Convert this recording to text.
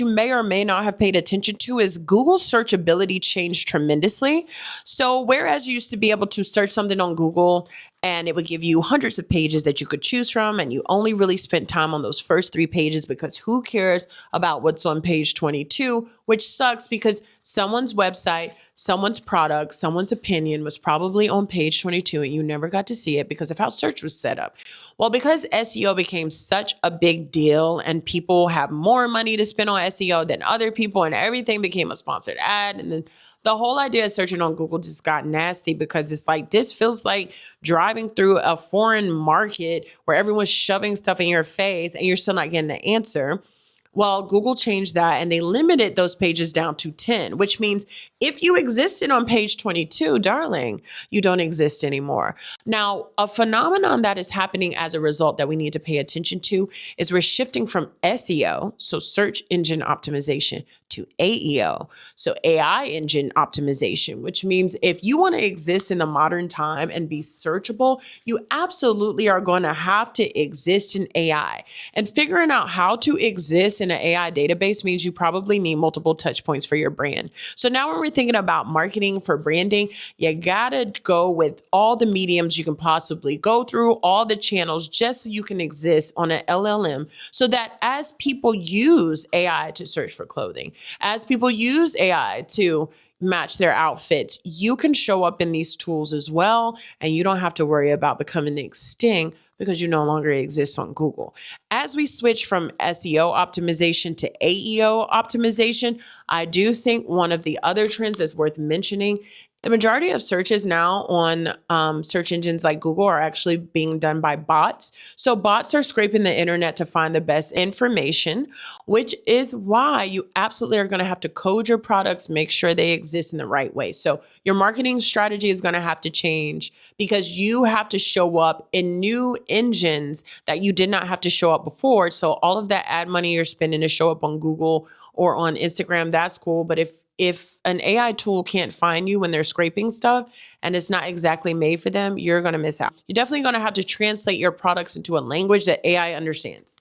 you may or may not have paid attention to is Google's searchability changed tremendously. So whereas you used to be able to search something on Google and it would give you hundreds of pages that you could choose from, and you only really spent time on those first 3 pages because who cares about what's on page 22, which sucks because someone's website, someone's product, someone's opinion was probably on page 22 and you never got to see it because of how search was set up. Well, because SEO became such a big deal and people have more money to spend on SEO than other people and everything became a sponsored ad, and then the whole idea of searching on Google just got nasty because it's like, this feels like driving through a foreign market where everyone's shoving stuff in your face and you're still not getting an answer. Well, Google changed that and they limited those pages down to 10, which means if you existed on page 22, darling, you don't exist anymore. Now, a phenomenon that is happening as a result that we need to pay attention to is we're shifting from SEO, so search engine optimization, to AEO, so AI engine optimization, which means if you want to exist in the modern time and be searchable, you absolutely are going to have to exist in AI. And figuring out how to exist in an AI database means you probably need multiple touch points for your brand. So now when we're thinking about marketing for branding, you gotta go with all the mediums you can possibly go through, all the channels, just so you can exist on an LLM, so that as people use AI to search for clothing, as people use AI to match their outfits, you can show up in these tools as well, and you don't have to worry about becoming extinct because you no longer exist on Google. As we switch from SEO optimization to AEO optimization, I do think one of the other trends that's worth mentioning, the majority of searches now on search engines like Google are actually being done by bots. So bots are scraping the internet to find the best information, which is why you absolutely are going to have to code your products, make sure they exist in the right way. So your marketing strategy is going to have to change because you have to show up in new engines that you did not have to show up before. So all of that ad money you're spending to show up on Google or on Instagram, that's cool. But if an AI tool can't find you when they're scraping stuff and it's not exactly made for them, you're going to miss out. You're definitely going to have to translate your products into a language that AI understands.